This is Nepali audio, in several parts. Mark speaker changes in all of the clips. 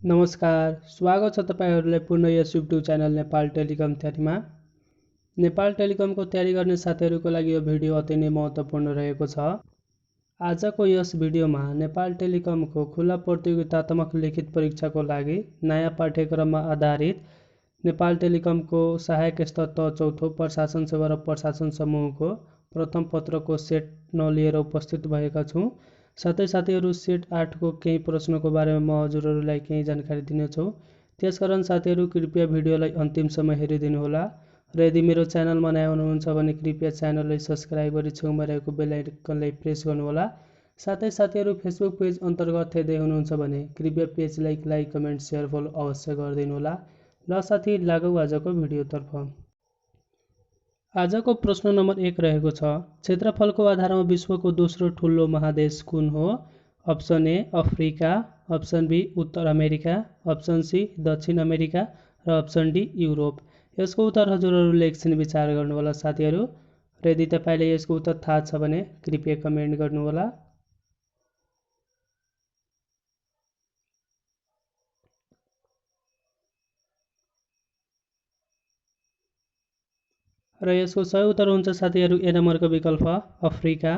Speaker 1: नमस्कार, स्वागत छ तपाईहरुलाई पुनः यस युट्युब च्यानल नेपाल टेलिकम तयारीमा। नेपाल टेलिकमको तयारी गर्ने साथीहरुको लागि यो भिडियो अति नै महत्त्वपूर्ण रहेको छ। आजको यस भिडियोमा नेपाल टेलिकमको खुला प्रतियोगितात्मक लिखित परीक्षाको लागि नयाँ पाठ्यक्रममा आधारित नेपाल टेलिकमको सहायक स्तर तह चौथो प्रशासन सेवा र प्रशासन समूहको प्रथम पत्रको सेट 9 लिएर उपस्थित भएका छु। साथै साथीहरु सेट 8 को केही प्रश्नको बारेमा म हजुरहरुलाई केही जानकारी दिनेछु। त्यसकारण साथीहरु कृपया भिडियोलाई अन्तिमसम्म हेरिदिनु होला र यदि मेरो च्यानलमा नयाँ हुनुहुन्छ भने कृपया च्यानललाई सब्स्क्राइब गरी छेउमा रहेको बेल आइकनलाई प्रेस गर्नु होला। साथै साथीहरु फेसबुक पेज अन्तर्गत हेर्दै हुनुहुन्छ भने कृपया पेजलाई लाइक, कमेन्ट, शेयर, फलो अवश्य गरिदिनु होला। ल साथी लागौ आजको भिडियोतर्फ। आजको प्रश्न नम्बर 1 रहेको छ, क्षेत्रफलको आधारमा विश्वको दोस्रो ठूलो महादेश कुन हो? Option A Africa, option B उत्तर अमेरिका, अप्सन सी दक्षिण अमेरिका र अप्सन डी युरोप। यसको उत्तर हजुरहरुले एकछिन विचार गर्नु होला साथीहरु। र यदि तपाईलाई यसको उत्तर थाहा छ भने कृपया कमेन्ट गर्नु होला। र यसको सही उत्तर हुन्छ साथीहरु ए नम्बरको विकल्प अफ्रिका।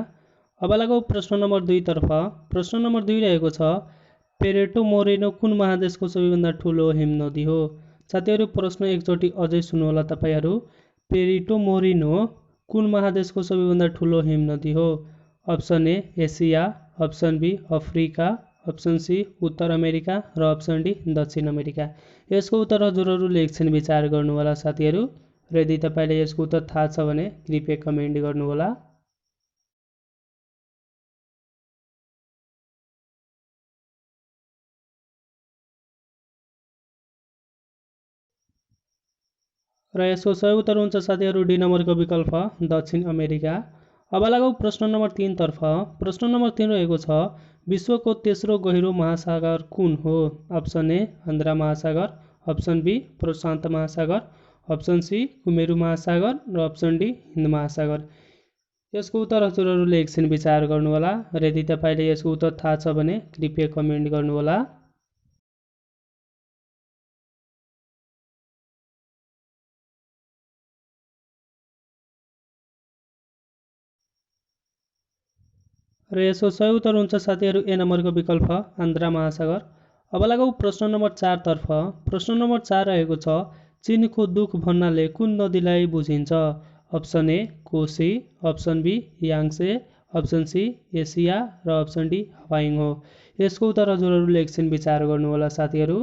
Speaker 1: अब लागौ प्रश्न नम्बर 2 तर्फ। प्रश्न नम्बर 2 रहेको छ, पेरेटो मोरेनो कुन महादेशको सबैभन्दा ठूलो हिमनदी हो? साथीहरु प्रश्न एकचोटी अझै सुन्नु होला तपाईहरु। पेरेटो मोरेनो कुन महादेशको सबैभन्दा ठूलो हिमनदी हो? Option A Asia, option B Africa, option C उत्तर अमेरिका र अप्सन डी दक्षिण अमेरिका। यसको उत्तर हजुरहरुले एकछिन विचार गर्नु होला साथीहरु। र यदि तपाईलाई यसको उत्तर थाहा छ भने कृपया कमेन्ट गर्नु होला। र यसको सही उत्तर हुन्छ साथीहरु डी नम्बरको विकल्प दक्षिण अमेरिका। अब लागौ प्रश्न नम्बर 3 तर्फ। प्रश्न नम्बर 3 रहेको छ, विश्वको तेस्रो गहिरो महासागर कुन हो? अप्सन ए आन्द्रा महासागर, अप्सन बी प्रशान्त महासागर, अप्सन सी कुमेरु महासागर र अप्सन डी हिन्द महासागर। यसको उत्तर हजुरहरुले एकछिन विचार गर्नु होला। र यदि तपाईले यसको उत्तर थाहा छ भने कृपया कमेन्ट गर्नु होला। र यसको सही उत्तर हुन्छ साथीहरु ए नम्बरको विकल्प आन्द्रा महासागर। अब लागौ प्रश्न नम्बर 4 तर्फ। प्रश्न नम्बर 4 रहेको छ, चीनको दुख भन्नाले कुन नदीलाई बुझिन्छ? Option A Koshi, option B Yangtze, option C Asia र अप्सन डी हवाइङ हो। यसको उत्तर हजुरहरुले एकछिन विचार गर्नु होला साथीहरु।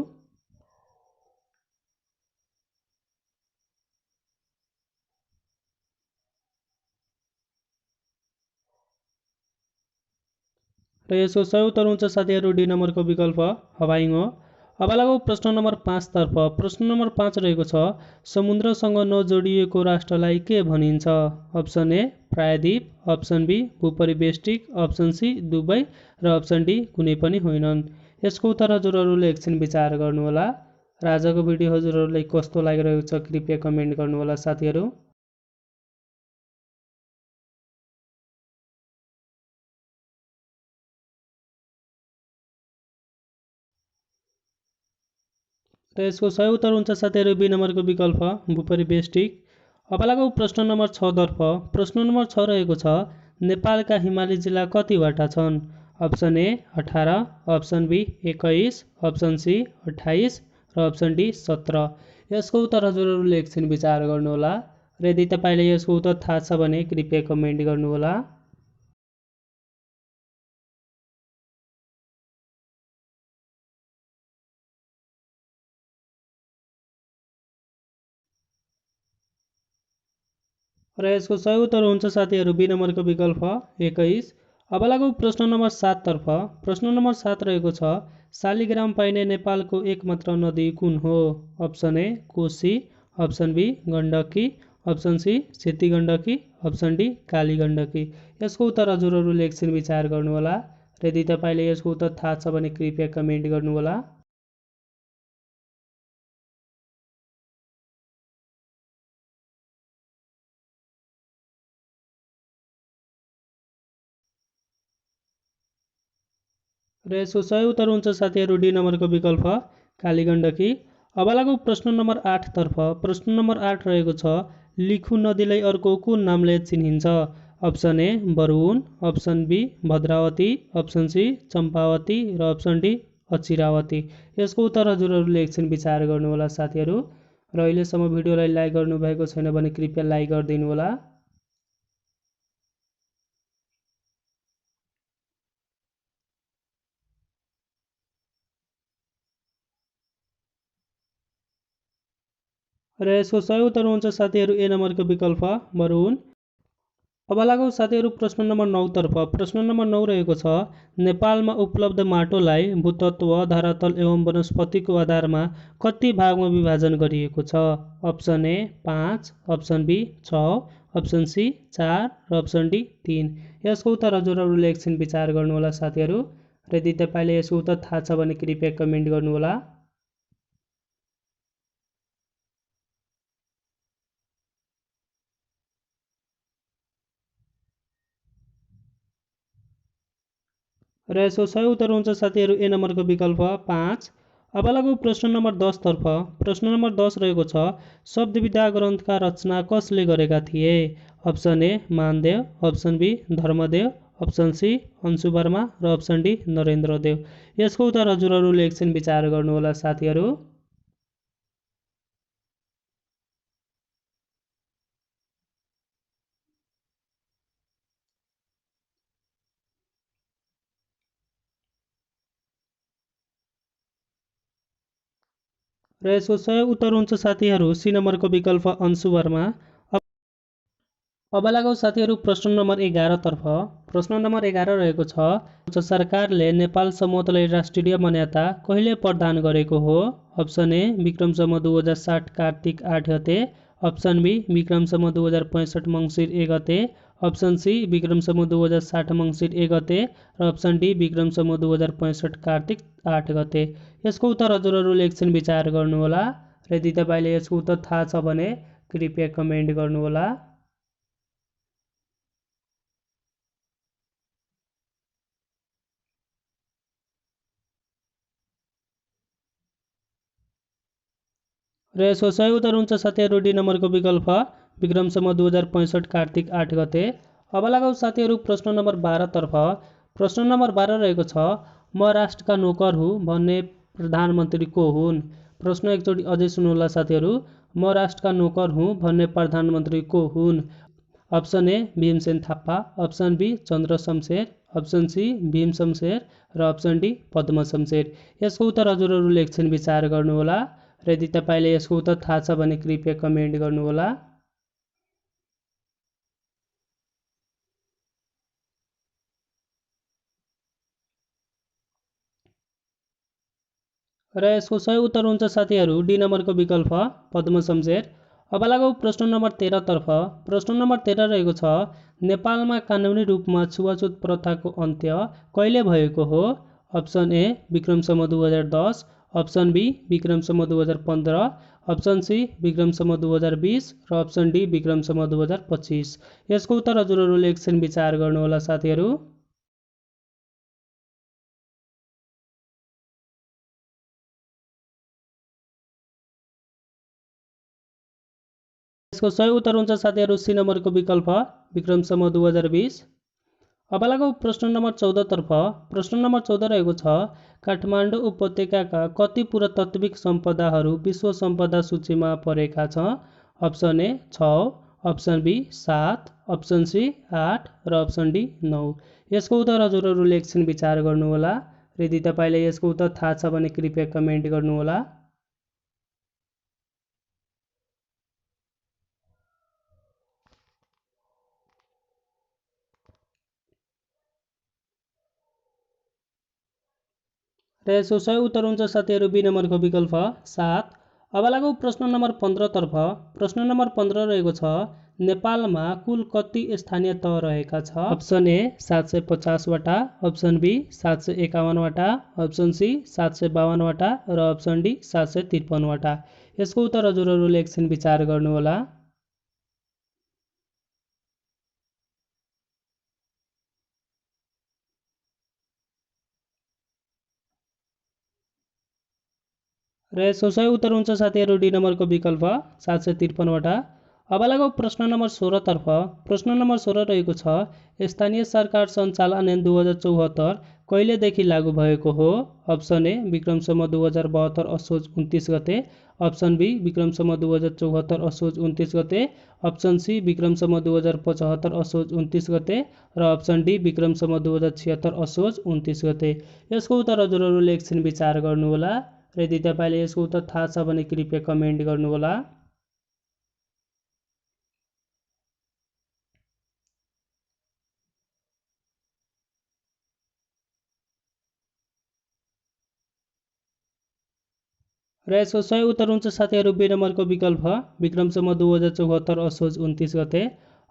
Speaker 1: र यसको सही उत्तर हुन्छ साथीहरु डी नम्बरको विकल्प हवाइङ हो। अब लागौ प्रश्न नम्बर 5 तर्फ। प्रश्न नम्बर 5 रहेको छ, समुद्रसँग नजोडिएको राष्ट्रलाई के भनिन्छ? अप्सन ए प्रायद्वीप, अप्सन बी भूपरिवेष्टित, अप्सन सी दुबई र अप्सन डी कुनै पनि होइनन्। यसको उत्तर हजुरहरुले एकछिन विचार गर्नु होला। र आजको भिडियो हजुरहरुलाई कस्तो लागिरहेको छ कृपया कमेन्ट गर्नु होला साथीहरु। र यसको सही उत्तर हुन्छ साथीहरु बी नम्बरको विकल्प भूपरिवेष्टित। अब लागौ प्रश्न नम्बर 6 तर्फ। प्रश्न नम्बर 6 रहेको छ, नेपालका हिमाली जिल्ला कतिवटा छन्? Option A 18, option B 21, option C 28 र अप्सन डी 17। यसको उत्तर हजुरहरुले एकछिन विचार गर्नु होला। र यदि तपाईलाई यसको उत्तर थाहा छ भने कृपया कमेन्ट गर्नु होला। र यसको सही उत्तर हुन्छ साथीहरु बी नम्बरको विकल्प 21। अब लागौ प्रश्न नम्बर 7 तर्फ। प्रश्न नम्बर 7 रहेको छ, शालिग्राम पाइने नेपालको एकमात्र नदी कुन हो? Option A Koshi, option B Gandaki, option C Seti Gandaki, option D Kali Gandaki. यसको उत्तर हजुरहरुले एकछिन विचार गर्नु होला। र यदि तपाईले यसको उत्तर थाहा छ भने कृपया कमेन्ट गर्नु होला। र यसको सही उत्तर हुन्छ साथीहरु डी नम्बरको विकल्प कालीगण्डकी। अब लागौँ प्रश्न नम्बर 8 तर्फ। प्रश्न नम्बर 8 रहेको छ लिखु नदीलाई अर्को कुन नामले चिनिन्छ? Option A Barun, option B Bhadravati, option C Champavati र अप्सन डी अचिरावती। यसको उत्तर हजुरहरूले एकछिन विचार गर्नुहोला साथीहरू। र अहिलेसम्म भिडियोलाई लाइक गर्नुभएको छैन भने कृपया लाइक गरिदिनु होला। र यसको सही उत्तर हुन्छ साथीहरू ए नम्बरको विकल्प बरुण। अब लागौँ साथीहरू प्रश्न नम्बर 9 तर्फ। प्रश्न नम्बर 9 रहेको छ नेपालमा उपलब्ध माटोलाई भूतत्व, धरातल एवं वनस्पतिको आधारमा कति भागमा विभाजन गरिएको छ? Option A 5, option B 6, option C 4 र अप्सन डी 3। यसको उत्तर हजुरहरूले एकछिन विचार गर्नुहोला साथीहरू। र यदि तपाईँले यसको उत्तर थाहा छ भने कृपया कमेन्ट गर्नुहोला। र यसको सही उत्तर हुन्छ साथीहरू ए नम्बरको विकल्प 5। अब लागौँ प्रश्न नम्बर 10 तर्फ। प्रश्न नम्बर 10 रहेको छ शब्दविद्या ग्रन्थका रचना कसले गरेका थिए? Option A Mandev, option B Dharmadev, option C Anshu Varma र अप्सन डी नरेन्द्रदेव। यसको उत्तर हजुरहरूले एकछिन विचार गर्नुहोला साथीहरू। र यसको सही उत्तर हुन्छ साथीहरू सी नम्बरको विकल्प अंशु वर्मा। अब लागौँ साथीहरू प्रश्न नम्बर 11 तर्फ। प्रश्न नम्बर 11 रहेको छ सरकारले नेपाल समूहलाई राष्ट्रिय मान्यता कहिले प्रदान गरेको हो? अप्सन ए विक्रम सम्वत 2060 कार्तिक 8 गते, अप्सन बी विक्रम सम्वत 2065 मङ्सिर 1 गते, अप्सन सी विक्रम सम्वत 2060 मङ्सिर 1 गते र अप्सन डी विक्रम सम्वत 2065 कार्तिक 8 गते। यसको उत्तर हजुरहरूले एकछिन विचार गर्नुहोला। र यदि तपाईँले यसको उत्तर थाहा छ भने कृपया कमेन्ट गर्नुहोला। र यसको सही उत्तर हुन्छ साथीहरू डी नम्बरको विकल्प विक्रम सम्वत 2065 कार्तिक 8 गते। अब लागौँ साथीहरू प्रश्न नम्बर 12 तर्फ। प्रश्न नम्बर 12 रहेको छ म राष्ट्रका नोकर हुँ भन्ने प्रधानमन्त्री को हुन्? प्रश्न एकचोटि अझै सुन्नुहोला साथीहरू। म राष्ट्रका नोकर हुँ भन्ने प्रधानमन्त्री को हुन्? Option A Bhimsen Thapa, option B Chandra Shamsher, option C Bhim Shamsher र अप्सन डी पद्म शमशेर। यसको उत्तर हजुरहरूले एकछिन विचार गर्नुहोला। र यदि तपाईँले यसको उत्तर थाहा छ भने कृपया कमेन्ट गर्नुहोला। र यसको सही उत्तर हुन्छ साथीहरू डी नम्बरको विकल्प पद्म शमशेर। अब लागौँ प्रश्न नम्बर 13 तर्फ। प्रश्न नम्बर 13 रहेको छ नेपालमा कानुनी रूपमा छुवाछुत प्रथाको अन्त्य कहिले भएको हो? Option A Vikram Samvat 2010, option B Vikram Samvat 2015, option C Vikram Samvat 2020 र अप्सन डी विक्रम सम्वत 2025। यसको उत्तर हजुरहरूले एकछिन विचार गर्नुहोला साथीहरू। यसको सही उत्तर हुन्छ साथीहरू सी नम्बरको विकल्प विक्रम सम्वत 2020। अब लागौँ प्रश्न नम्बर 14 तर्फ। प्रश्न नम्बर 14 रहेको छ काठमाडौँ उपत्यकाका कति पुरातात्विक सम्पदाहरू विश्व सम्पदा सूचीमा परेका छ? Option A 6, option B 7, option C 8 र अप्सन डी 9। यसको उत्तर हजुरहरूले एकछिन विचार गर्नुहोला। र यदि तपाईँले यसको उत्तर थाहा छ भने कृपया कमेन्ट गर्नुहोला। र यसको सही उत्तर हुन्छ साथीहरू बी नम्बरको विकल्प 7। अब लागौँ प्रश्न नम्बर 15 तर्फ। प्रश्न नम्बर 15 रहेको छ नेपालमा कुल कति स्थानीय तह रहेका छ? अप्सन ए 750 वटा, अप्सन बी 751 वटा, अप्सन सी 752 वटा र अप्सन डी 753 वटा। यसको उत्तर हजुरहरूले एकछिन विचार गर्नुहोला। र यसको सही उत्तर हुन्छ साथीहरू डी नम्बरको विकल्प 753 वटा। अब लगाऊ प्रश्न नम्बर 16 तर्फ। प्रश्न नम्बर 16 रहेको छ स्थानीय सरकार सञ्चालन ऐन 2074 कहिलेदेखि लागू भएको हो? अप्सन ए विक्रम सम्वत 2072 असोज 29 गते, अप्सन बी विक्रम सम्वत 2074 असोज 29 गते, अप्सन सी विक्रम सम्वत 2075 असोज 29 गते र अप्सन डी विक्रम सम्वत 2076 असोज 29 गते। यसको उत्तर हजुरहरूले एकछिन विचार गर्नुहोला र यदि तपाईँले यसको उत्तर थाहा छ भने कृपया कमेन्ट गर्नुहोला। र यसको सही उत्तर हुन्छ साथीहरू बी नम्बरको विकल्प विक्रम सम्वत 2074 असोज 29 गते।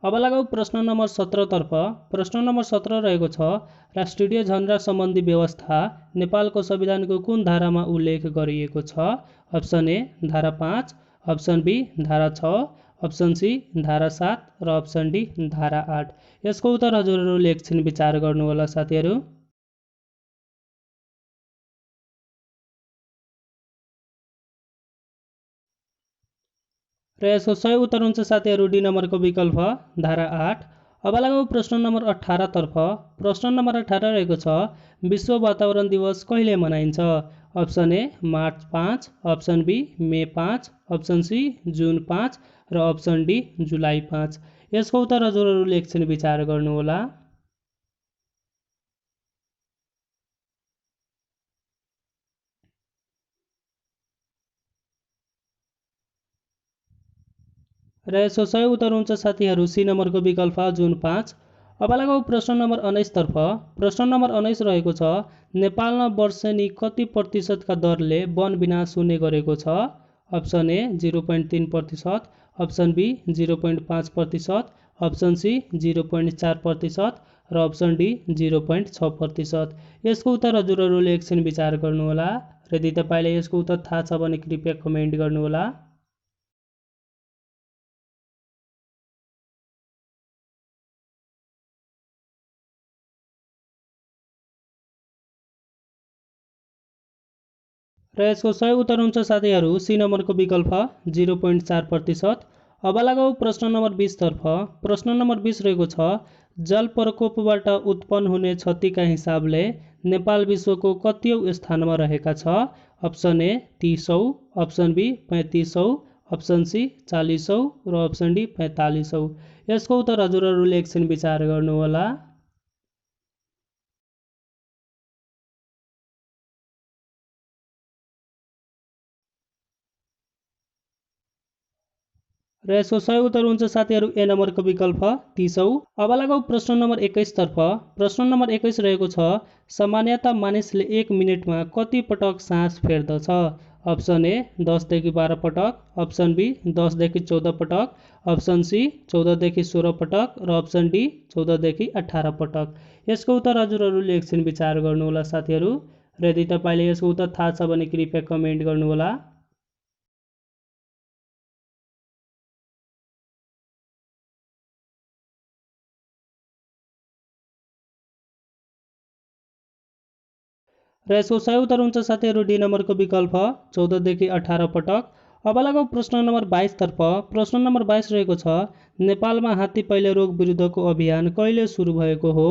Speaker 1: अब लगाऊ प्रश्न नम्बर 17 तर्फ। प्रश्न नम्बर 17 रहेको छ राष्ट्रिय झण्डा सम्बन्धी व्यवस्था नेपालको संविधानको कुन धारामा उल्लेख गरिएको छ? अप्सन ए धारा 5, अप्सन बी धारा 6, अप्सन सी धारा 7 र अप्सन डी धारा 8। यसको उत्तर हजुरहरूले एकछिन विचार गर्नुहोला साथीहरू। र यसको सही उत्तर हुन्छ साथीहरू डी नम्बरको विकल्प धारा 8। अब लगाऊ प्रश्न नम्बर 18 तर्फ। प्रश्न नम्बर 18 रहेको छ विश्व वातावरण दिवस कहिले मनाइन्छ? Option A March 5, option B May 5, option C June 5 र अप्सन डी जुलाई 5। यसको उत्तर हजुरहरूले एकछिन विचार गर्नुहोला। र यसको सही उत्तर हुन्छ साथीहरू सी नम्बरको विकल्प जुन 5। अब लगाऊ प्रश्न नम्बर 19 तर्फ। प्रश्न नम्बर 19 रहेको छ नेपालमा वर्षेनी कति प्रतिशतका दरले वन विनाश हुने गरेको छ? Option A 0.3%, option B 0.5%, option C 0.4% र अप्सन डी 0.6%। यसको उत्तर हजुरहरूले एकछिन विचार गर्नुहोला र यदि तपाईँले यसको उत्तर थाहा छ भने कृपया कमेन्ट गर्नुहोला। र यसको सही उत्तर हुन्छ साथीहरू सी नम्बरको विकल्प 0.4%। अब लगाऊ प्रश्न नम्बर 20 तर्फ। प्रश्न नम्बर 20 रहेको छ जल प्रकोपबाट उत्पन्न हुने क्षतिका हिसाबले नेपाल विश्वको कतिऔं स्थानमा रहेका छ? अप्सन ए 30औं, अप्सन बी 35औं, अप्सन सी 40औं र अप्सन डी 45औं। यसको उत्तर हजुरहरूले एकछिन विचार गर्नुहोला। र यसको सही उत्तर हुन्छ साथीहरू ए नम्बरको विकल्प 30औं। अब लगाऊ प्रश्न नम्बर 21 तर्फ। प्रश्न नम्बर 21 रहेको छ सामान्यतः मानिसले 1 मिनेटमा कति पटक सास फेर्दछ? अप्सन ए 10 देखि 12 पटक, अप्सन बी 10 देखि 14 पटक, अप्सन सी 14 देखि 16 पटक र अप्सन डी 14 देखि 18 पटक। यसको उत्तर हजुरहरूले एकछिन विचार गर्नुहोला साथीहरू र यदि तपाईँले यसको उत्तर थाहा छ भने कृपया कमेन्ट गर्नुहोला। र यसको सही उत्तर हुन्छ साथीहरू डी नम्बरको विकल्प 14 देखि 18 पटक। अब लगाऊ प्रश्न नम्बर 22 तर्फ। प्रश्न नम्बर 22 रहेको छ नेपालमा हात्ती पहिले रोग विरुद्धको अभियान कहिले सुरु भएको हो?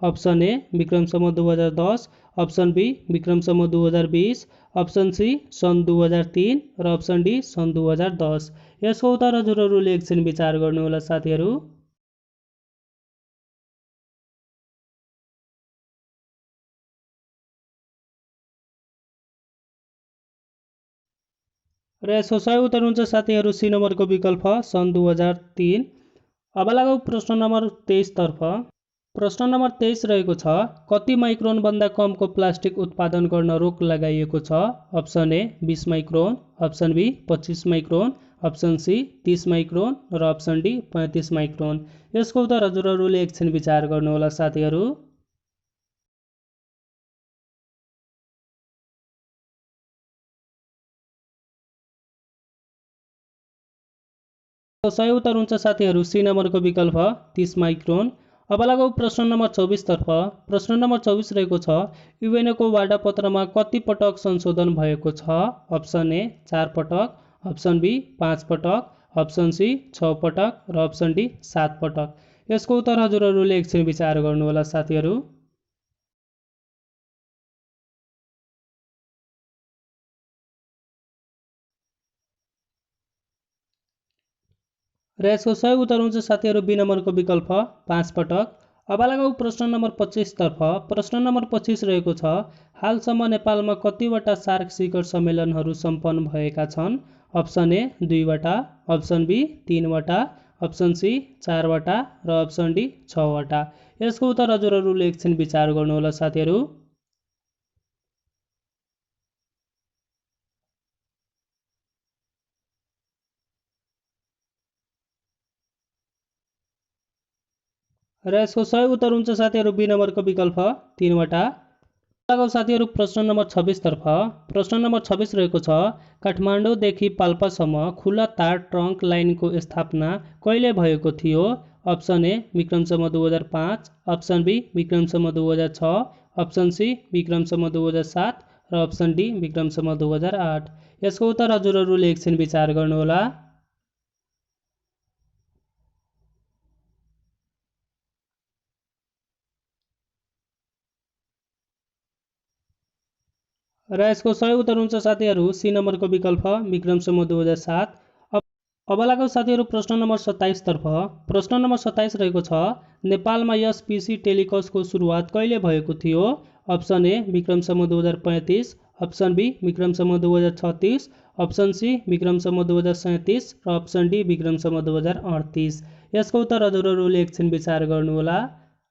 Speaker 1: Option A Vikram Samvat 2010, option B Vikram Samvat 2020, option C सन् 2003 र अप्सन डी सन् 2010। यसको उत्तर हजुरहरूले एकछिन विचार गर्नुहोला साथीहरू। र यसको सही उत्तर हुन्छ साथीहरू सी नम्बरको विकल्प सन् 2003। अब लगाऊ प्रश्न नम्बर 23 तर्फ। प्रश्न नम्बर 23 रहेको छ कति माइक्रोनभन्दा कमको प्लास्टिक उत्पादन गर्न रोक लगाइएको छ? Option A 20 micron, option B 25 micron, option C 30 micron र अप्सन डी 35 माइक्रोन। यसको उत्तर हजुरहरूले एकछिन विचार गर्नुहोला साथीहरू। सही उत्तर हुन्छ साथीहरू सी नम्बरको विकल्प 30 माइक्रोन। अब लागौँ प्रश्न नम्बर 24 तर्फ। प्रश्न नम्बर 24 रहेको छ, युएनओको वाडापत्रमा कति पटक संशोधन भएको छ? अप्सन ए 4 पटक, अप्सन बी 5 पटक, अप्सन सी 6 पटक र अप्सन डी 7 पटक। यसको उत्तर हजुरहरूले एकछिन विचार गर्नुहोला साथीहरू। र यसको सही उत्तर हुन्छ साथीहरू बी नम्बरको विकल्प 5 पटक। अब लगाऊ प्रश्न नम्बर 25 तर्फ। प्रश्न नम्बर 25 रहेको छ, हालसम्म नेपालमा कतिवटा सार्क शिखर सम्मेलनहरू सम्पन्न भएका छन्? अप्सन ए 2 वटा, अप्सन बी 3 वटा, अप्सन सी 4 वटा र अप्सन डी 6 वटा। यसको उत्तर हजुरहरूले एकछिन विचार गर्नुहोला साथीहरू। र यसको सही उत्तर हुन्छ साथीहरू बी नम्बरको विकल्प 3 वटा। लगाऊ साथीहरू प्रश्न नम्बर 26 तर्फ। प्रश्न नम्बर 26 रहेको छ, काठमाडौँदेखि पाल्पासम्म खुला तार ट्रङ्क लाइनको स्थापना कहिले भएको थियो? अप्सन ए विक्रमसम्म 2005, अप्सन बी विक्रमसम्म 2006, अप्सन सी विक्रमसम्म 2007 र अप्सन डी विक्रमसम्म 2008। यसको उत्तर हजुरहरूले एकछिन विचार गर्नुहोला। र यसको सही उत्तर हुन्छ साथीहरू सी नम्बरको विकल्प विक्रमसम्म 2007। अब लागौँ साथीहरू प्रश्न नम्बर 27 तर्फ। प्रश्न नम्बर 27 रहेको छ, नेपालमा यस पिसी टेलिकसको सुरुवात कहिले भएको थियो? अप्सन ए विक्रमसम्म 2035, अप्सन बी विक्रमसम्म 2036, अप्सन सी विक्रमसम्म 2037 र अप्सन डी विक्रमसम्म 2038। यसको उत्तर हजुरहरूले एकछिन विचार गर्नुहोला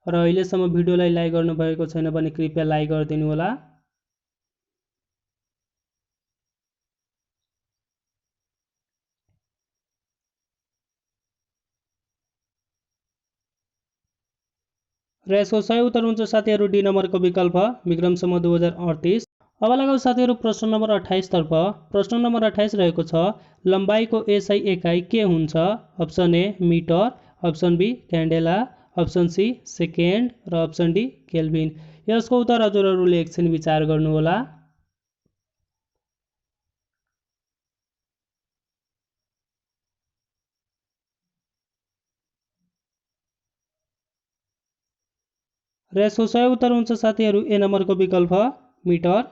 Speaker 1: र अहिलेसम्म भिडियोलाई लाइक गर्नुभएको छैन भने कृपया लाइक गरिदिनु होला। र यसको सही उत्तर हुन्छ साथीहरू डी नम्बरको विकल्प विक्रमसम्म 2038। अब लगाऊ साथीहरू प्रश्न नम्बर 28 तर्फ। प्रश्न नम्बर 28 रहेको छ, लम्बाइको एसआई एकाइ के हुन्छ? Option A metre, option B candela, option C second र अप्सन डी केल्भिन। यसको उत्तर हजुरहरूले एकछिन विचार गर्नुहोला। र यसको सही उत्तर हुन्छ साथीहरू ए नम्बरको विकल्प मिटर।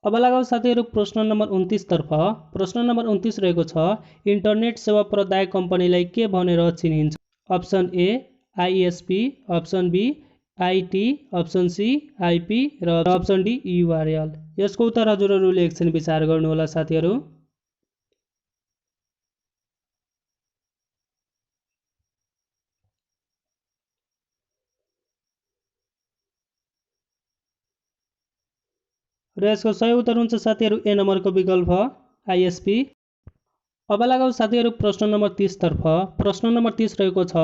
Speaker 1: अब लगाऊ साथीहरू प्रश्न नम्बर 29 तर्फ। प्रश्न नम्बर 29 रहेको छ, इन्टरनेट सेवा प्रदायक कम्पनीलाई के भनेर चिनिन्छ? Option A ISP, option B IT, option C IP र अप्सन डी युआरएल। यसको उत्तर हजुरहरूले एकछिन विचार गर्नुहोला साथीहरू। र यसको सही उत्तर हुन्छ साथीहरू ए नम्बरको विकल्प आइएसपी। अब लगाऊ साथीहरू प्रश्न नम्बर 30 तर्फ। प्रश्न नम्बर 30 रहेको छ,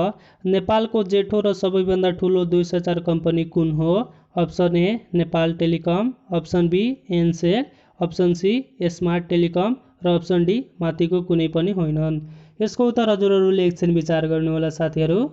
Speaker 1: नेपालको जेठो र सबैभन्दा ठुलो दूरसञ्चार कम्पनी कुन हो? Option A Nepal Telecom, option B Ncell, option C Smart Telecom र अप्सन डी माथिको कुनै पनि होइनन्। यसको उत्तर हजुरहरूले एकछिन विचार गर्नुहोला साथीहरू।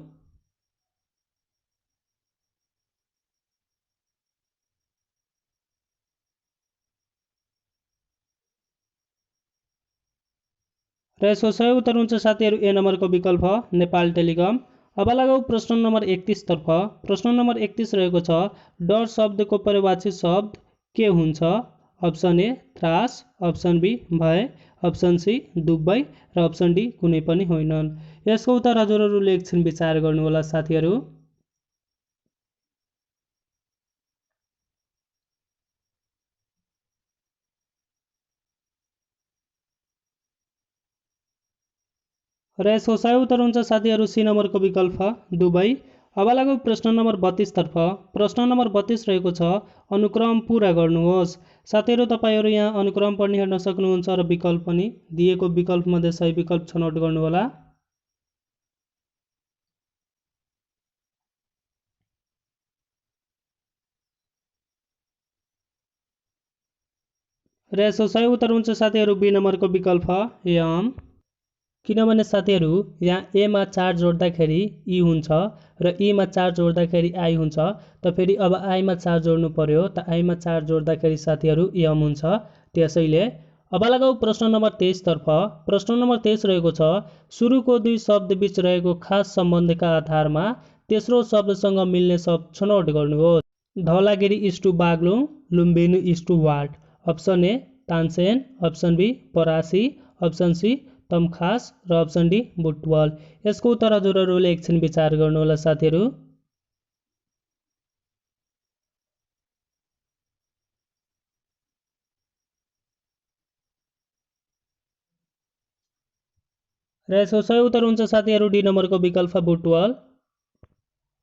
Speaker 1: र यसको सही उत्तर हुन्छ साथीहरू ए नम्बरको विकल्प नेपाल टेलिकम। अब लगाऊ प्रश्न नम्बर 31 तर्फ। प्रश्न नम्बर 31 रहेको छ, डर शब्दको परिभाषित शब्द के हुन्छ? अप्सन ए त्रास, अप्सन बी भय, अप्सन सी दुबै र अप्सन डी कुनै पनि होइनन्। यसको उत्तर हजुरहरूले एकछिन विचार गर्नुहोला साथीहरू। र यसको सही उत्तर हुन्छ साथीहरू सी नम्बरको विकल्प दुबै। अब लागौँ प्रश्न नम्बर 32 तर्फ। प्रश्न नम्बर 32 रहेको छ, अनुक्रम पुरा गर्नुहोस्। साथीहरू तपाईँहरू यहाँ अनुक्रम पनि हेर्न सक्नुहुन्छ र विकल्प पनि दिएको विकल्पमध्ये सही विकल्प छनौट गर्नुहोला। र यसको सही उत्तर हुन्छ साथीहरू बी नम्बरको विकल्प एम। किनभने साथीहरू यहाँ ए मा 4 जोड्दाखेरि ई हुन्छ र ई मा 4 जोड्दाखेरि आई हुन्छ। त फेरि अब आई मा 4 जोड्नु पर्यो, त आई मा 4 जोड्दाखेरि साथीहरू एम हुन्छ। त्यसैले अब लगाऊ प्रश्न नम्बर 23 तर्फ। प्रश्न नम्बर 23 रहेको छ, सुरुको दुई शब्द बीच रहेको खास सम्बन्धका आधारमा तेस्रो शब्दसँग मिल्ने शब्द छनौट गर्नुहोस्। Dhaulagiri is to Baglung, Lumbini is to what. Option A Tansen, option B Parasi, option C Tamghas र अप्सन डी बुटवल। यसको उत्तर हजुरहरूले एकछिन विचार गर्नुहोला साथीहरू। र यसको सही उत्तर हुन्छ साथीहरू डी नम्बरको विकल्प बुटवल।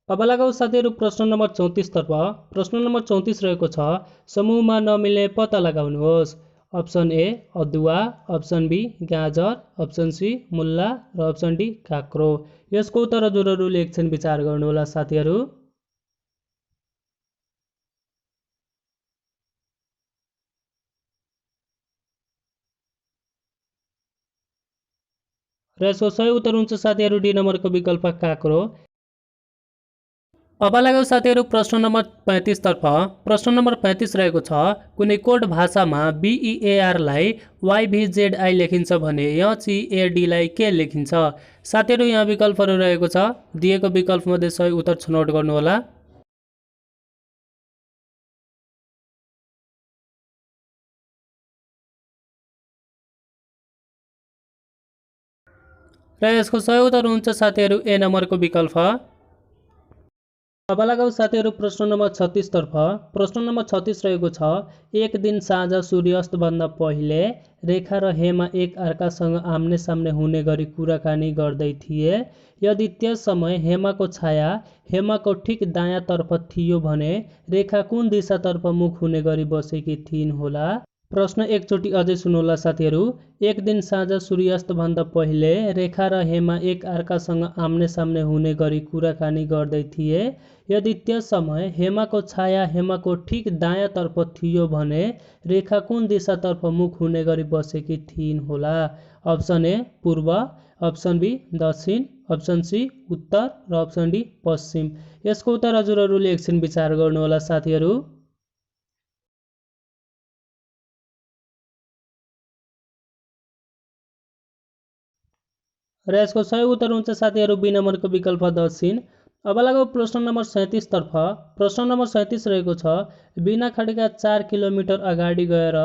Speaker 1: अब लगाऊ साथीहरू प्रश्न नम्बर 34 तर्फ। प्रश्न नम्बर 34 रहेको छ, समूहमा नमिल्ने पत्ता लगाउनुहोस्। अप्सन ए अदुवा, अप्सन बी गाजर, अप्सन सी मुला र अप्सन डी काँक्रो। यसको उत्तर हजुरहरूले एकछिन विचार गर्नुहोला साथीहरू। र यसको सही उत्तर हुन्छ साथीहरू डी नम्बरको विकल्प काँक्रो। अब लगाऊ साथीहरू प्रश्न नम्बर 35 तर्फ। प्रश्न नम्बर 35 रहेको छ, कुनै कोड भाषामा बीईएआरलाई वाइभीजेडआई लेखिन्छ भने एचईएडीलाई के लेखिन्छ। साथीहरू यहाँ विकल्पहरू रहेको छ, दिएको विकल्पमध्ये सही उत्तर छनौट गर्नुहोला। र यसको सही उत्तर हुन्छ साथीहरू ए नम्बरको विकल्प। अब लगाऊ साथीहरू प्रश्न नम्बर 36 तर्फ। प्रश्न नम्बर 36 रहेको छ, एक दिन साँझ सूर्यास्तभन्दा पहिले रेखा र हेमा एक अर्कासँग आम्ने सामने हुने गरी कुराकानी गर्दै थिए। यदि त्यस समय हेमाको छाया हेमाको ठिक दायाँतर्फ थियो भने रेखा कुन दिशातर्फ मुख हुने गरी बसेकी थिइन् होला। प्रश्न एकचोटि अझै सुन्नुहोला साथीहरू। एक दिन साँझ सूर्यास्तभन्दा पहिले रेखा र हेमा एक अर्कासँग आम्ने सामने हुने गरी कुराकानी गर्दै थिए। यदि त्यस समय हेमाको छाया हेमाको ठिक दायाँतर्फ थियो भने रेखा कुन दिशातर्फ मुख हुने गरी बसेकी थिइन् होला। अप्सन ए पूर्व, अप्सन बी दक्षिण, अप्सन सी उत्तर र अप्सन डी पश्चिम। यसको उत्तर हजुरहरूले एकछिन विचार गर्नुहोला साथीहरू। र यसको सही उत्तर हुन्छ साथीहरू बी नम्बरको विकल्प दक्षिण। अब लगाऊ प्रश्न नम्बर 37 तर्फ। प्रश्न नम्बर 37 रहेको छ, बिना खडेका 4 किलोमिटर अगाडि गएर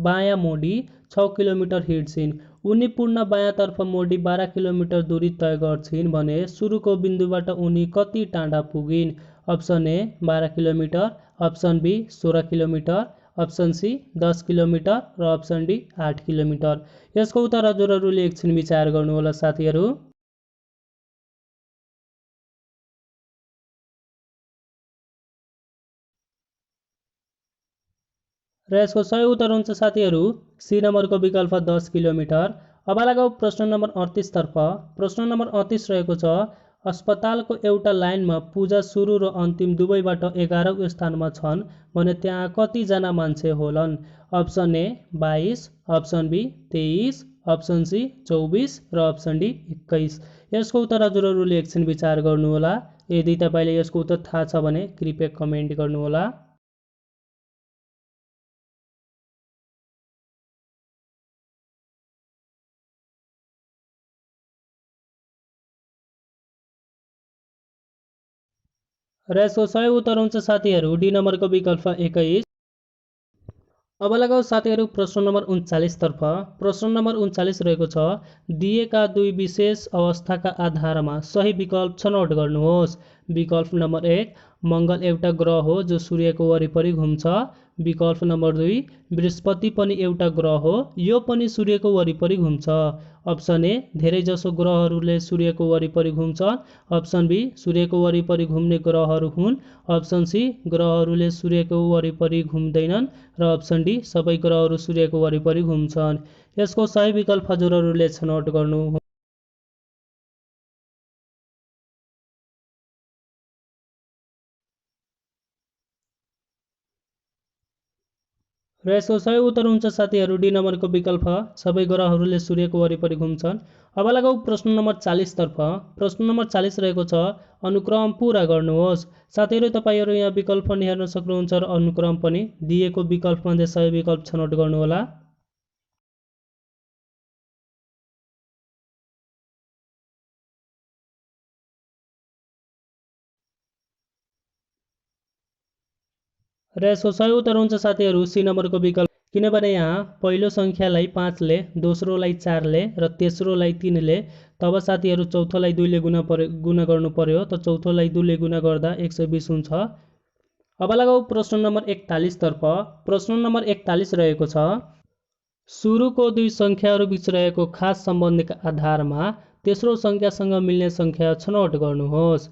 Speaker 1: बायाँ मोडी 6 किलोमिटर हिँड्छिन्। उनी पूर्ण बायाँतर्फ मोडी 12 किलोमिटर दूरी तय गर्छिन् भने सुरुको बिन्दुबाट उनी कति टाढा पुगिन्। Option A 12 kilometre, option B 16 kilometre, option C 10 kilometre र अप्सन डी 8 किलोमिटर। यसको उत्तर हजुरहरूले एकछिन विचार गर्नुहोला साथीहरू। र यसको सही उत्तर हुन्छ साथीहरू सी नम्बरको विकल्प 10 किलोमिटर। अब लगाऊ प्रश्न नम्बर 38 तर्फ। प्रश्न नम्बर 38 रहेको छ, अस्पतालको एउटा लाइनमा पूजा सुरु र अन्तिम दुवैबाट 11औं स्थानमा छन् भने त्यहाँ कतिजना मान्छे होलान्। Option A 22, option B 23, option C 24 र अप्सन डी 21। यसको उत्तर हजुरहरूले एकछिन विचार गर्नुहोला। यदि तपाईँले यसको उत्तर थाहा छ भने कृपया कमेन्ट गर्नुहोला। र यसको सही उत्तर हुन्छ साथीहरू डी नम्बरको विकल्प 21। अब लगाऊ साथीहरू प्रश्न नम्बर 39 तर्फ। प्रश्न नम्बर 39 रहेको छ, दिएका दुई विशेष अवस्थाका आधारमा सही विकल्प छनौट गर्नुहोस्। विकल्प नम्बर 1, मङ्गल एउटा ग्रह हो जो सूर्यको वरिपरि घुम्छ। विकल्प नम्बर 2, बृहस्पति पनि एउटा ग्रह हो, यो पनि सूर्यको वरिपरि घुम्छ। अप्सन ए धेरैजसो ग्रहहरूले सूर्यको वरिपरि घुम्छन्। अप्सन बी सूर्यको वरिपरि घुम्ने ग्रहहरू हुन्। अप्सन सी ग्रहहरूले सूर्यको वरिपरि घुम्दैनन् र अप्सन डी सबै ग्रहहरू सूर्यको वरिपरि घुम्छन्। यसको सही विकल्प हजुरहरूले छनौट गर्नु। र यसको सही उत्तर हुन्छ साथीहरू डी नम्बरको विकल्प सबै ग्रहहरूले सूर्यको वरिपरि घुम्छन्। अब लगाऊ प्रश्न नम्बर 40 तर्फ। प्रश्न नम्बर 40 रहेको छ अनुक्रम पूरा गर्नुहोस्। साथीहरू तपाईहरु यहाँ विकल्प पनि हेर्न सक्नुहुन्छ र अनुक्रम पनि दिएको विकल्पमध्ये सही विकल्प छनौट गर्नुहोला। र यसको सही उत्तर हुन्छ साथीहरू सी नम्बरको विकल्प, किनभने यहाँ पहिलो संख्यालाई 5 ले, दोस्रोलाई 4 ले र तेस्रोलाई 3 ले, तब साथीहरू चौथोलाई 2 ले गुणा गर्नु पर्यो, त चौथोलाई 2 ले गुणा गर्दा 120 हुन्छ। अब लगाऊ प्रश्न नम्बर 41 तर्फ। प्रश्न नम्बर 41 रहेको छ सुरुको दुई संख्याहरू बीच रहेको खास सम्बन्धका आधारमा तेस्रो संख्यासँग मिल्ने संख्या छनौट गर्नुहोस्।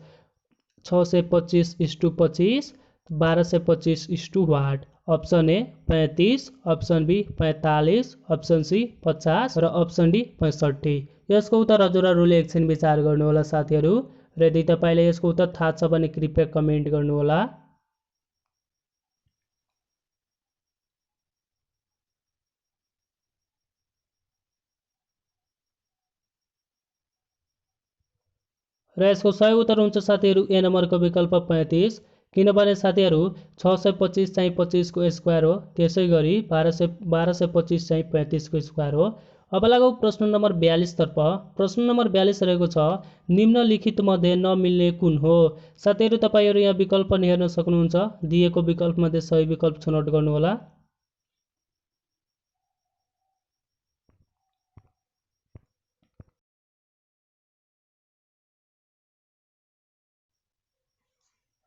Speaker 1: 625:25, 1225:वाट। Option A 35, option B 45, option C 50 र अप्सन डी 65। यसको उत्तर हजुरहरूले एकछिन विचार गर्नुहोला साथीहरू, र यदि तपाईलाई यसको उत्तर थाहा छ भने कृपया कमेन्ट गर्नुहोला। र यसको सही उत्तर हुन्छ साथीहरू ए नम्बरको विकल्प 35, किनभने साथीहरू 625 चाहिँ 25 को स्क्वायर हो, त्यसै गरी 1225 चाहिँ 35 को स्क्वायर हो। अब लगाऊ प्रश्न नम्बर 42 तर्फ। प्रश्न नम्बर 42 रहेको छ निम्नलिखित मध्ये नमिल्ने कुन हो। साथीहरू तपाईहरु यहाँ विकल्प पनि हेर्न सक्नुहुन्छ, दिएको विकल्प मध्ये सही विकल्प छनौट गर्नुहोला।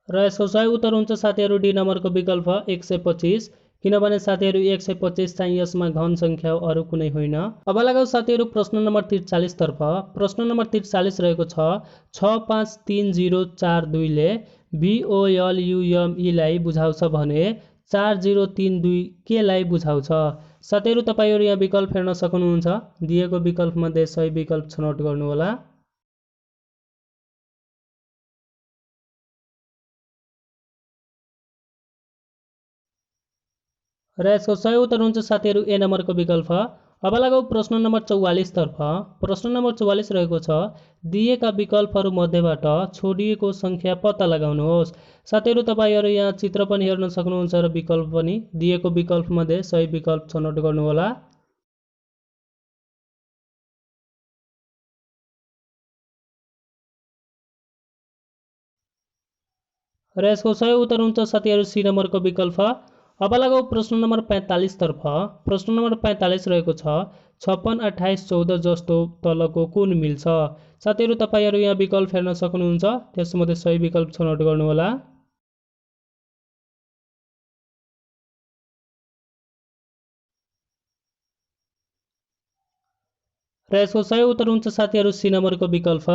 Speaker 1: र यसको सही उत्तर हुन्छ साथीहरू डी नम्बरको विकल्प 125, किनभने साथीहरू 125 चाहिँ यसमा घन संख्या हो, अरु कुनै होइन। अब लगाऊ साथीहरू प्रश्न नम्बर 43 तर्फ। प्रश्न नम्बर 43 रहेको छ 65304 ले VOLUME लाई बुझाउँछ भने 4032 के लाई बुझाउँछ। साथीहरू तपाईहरु यहाँ विकल्प हेर्न सक्नुहुन्छ, दिएको विकल्प मध्ये सही विकल्प छनौट गर्नुहोला। र यसको सही उत्तर हुन्छ साथीहरू ए नम्बरको विकल्प। अब लगाऊ प्रश्न नम्बर 44 तर्फ। प्रश्न नम्बर 44 रहेको छ दिएका विकल्पहरू मध्येबाट छोडिएको संख्या पत्ता लगाउनुहोस्। साथीहरू तपाईहरु यहाँ चित्र पनि हेर्न सक्नुहुन्छ र विकल्प पनि, दिएको विकल्प मध्ये सही विकल्प छनौट गर्नुहोला। र यसको सही उत्तर हुन्छ साथीहरू सी नम्बरको विकल्प। अब लगाऊ प्रश्न नम्बर 45 तर्फ। प्रश्न नम्बर 45 रहेको छ 56, 28, 14 जस्तो तलको कुन मिल्छ। साथीहरू तपाईहरु यहाँ विकल्प हेर्न सक्नुहुन्छ, त्यसमध्ये सही विकल्प छनौट गर्नुहोला। र यसको सही उत्तर हुन्छ साथीहरू सी नम्बरको विकल्प,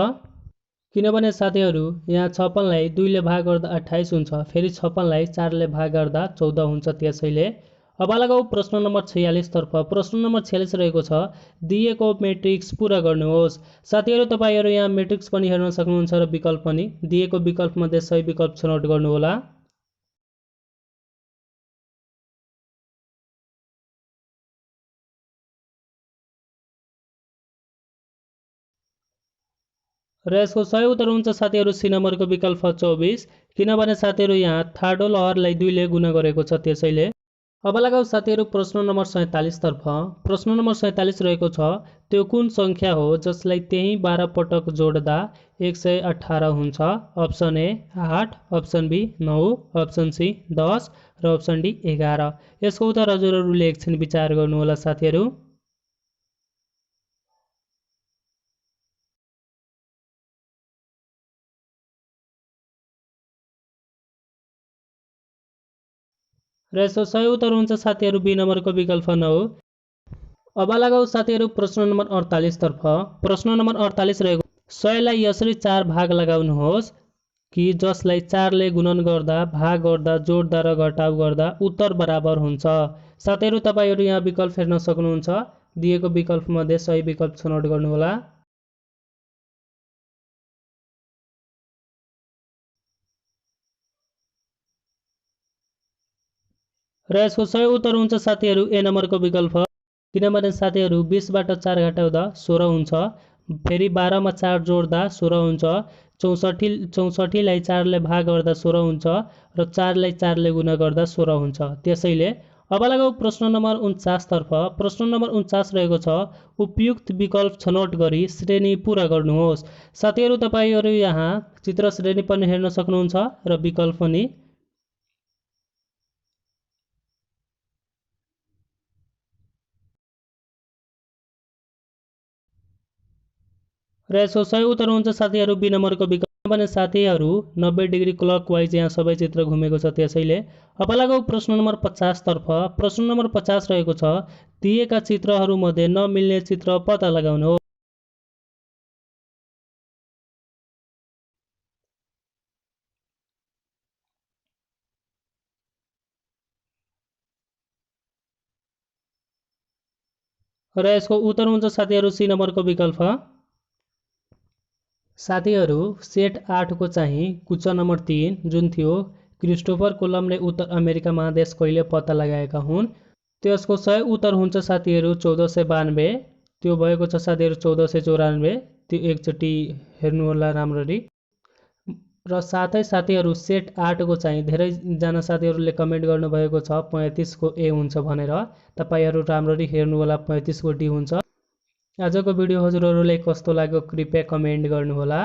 Speaker 1: किनभने साथीहरू यहाँ 56 लाई 2 ले भाग गर्दा 28 हुन्छ, फेरि 56 लाई 4 ले भाग गर्दा 14 हुन्छ, त्यसैले। अब लगाऊ प्रश्न नम्बर 46 तर्फ। प्रश्न नम्बर 46 रहेको छ दिएको मैट्रिक्स पूरा गर्नुहोस्। साथीहरू तपाईहरु यहाँ मैट्रिक्स पनि हेर्न सक्नुहुन्छ र विकल्प पनि, दिएको विकल्प मध्ये सही विकल्प छनौट गर्नुहोला। र यसको सही उत्तर हुन्छ साथीहरू सी नम्बरको विकल्प 24, किनभने साथीहरू यहाँ थार्डो लहरलाई 2 ले गुणा गरेको छ, त्यसैले। अब लगाऊ साथीहरू प्रश्न नम्बर 47 तर्फ। प्रश्न नम्बर 47 रहेको छ त्यो कुन संख्या हो जसलाई त्यही 12 पटक जोड्दा 118 हुन्छ। Option A 8, option B 9, option C 10 र अप्सन डी 11। यसको उत्तर हजुरहरूले एकछिन विचार गर्नुहोला साथीहरू। र यसको सही उत्तर हुन्छ साथीहरू बी नम्बरको विकल्प 9। अब लगाऊ साथीहरू प्रश्न नम्बर 48 तर्फ। प्रश्न नम्बर 48 रहेको 100 लाई यसरी 4 भाग लगाउनुहोस् कि जसलाई 4 ले गुणन गर्दा, भाग गर्दा, जोड्दा र घटाउ गर्दा उत्तर बराबर हुन्छ। साथीहरू तपाईहरु यहाँ विकल्प हेर्न सक्नुहुन्छ, दिएको विकल्प मध्ये सही विकल्प छनौट गर्नुहोला। र यसको सही उत्तर हुन्छ साथीहरू ए नम्बरको विकल्प, किनभने साथीहरू 20 बाट 4 घटाउँदा 16 हुन्छ, फेरि 12 मा 4 जोड्दा 16 हुन्छ। 64 लाई 4 ले भाग गर्दा 16 हुन्छ र 4 लाई 4 ले गुणा गर्दा 16 हुन्छ। त्यसैले अब लगाऊ प्रश्न नम्बर 49 तर्फ। प्रश्न नम्बर 49 रहेको छ उपयुक्त विकल्प छनौट गरी श्रेणी पूरा गर्नुहोस्। साथीहरू तपाईहरू यहाँ चित्र श्रेणी पनि हेर्न सक्नुहुन्छ र विकल्प पनि। र यसको सही उत्तर हुन्छ साथीहरू बी नम्बरको विकल्प भने साथीहरू 90 डिग्री क्लकवाइज यहाँ सबै चित्र घुमेको छ। त्यसैले अब लगाऊ प्रश्न नम्बर 50 तर्फ। प्रश्न नम्बर 50 रहेको छ दिएका चित्रहरूमध्ये नमिल्ने चित्र पत्ता लगाउनुहोस्। र यसको उत्तर हुन्छ साथीहरू सी नम्बरको विकल्प। साथीहरू सेट 8 को चाहिँ कुचा नम्बर 3 जुन थियो क्रिस्टोफर कोलम्बले उत्तर अमेरिका महादेश कहिले पत्ता लगाएका हुन्, त्यसको सही उत्तर हुन्छ साथीहरू 1492। त्यो भएको छ साथीहरू 1494। त्यो एकचोटि हेर्नु होला राम्ररी। र साथै साथीहरू सेट 8 को चाहिँ धेरैजना साथीहरूले कमेन्ट गर्नुभएको छ 35 को ए हुन्छ भनेर। तपाईहरू राम्ररी हेर्नु होला 35 को डी हुन्छ। आजको भिडियो हजुरहरूलाई कस्तो लाग्यो कृपया कमेन्ट गर्नुहोला।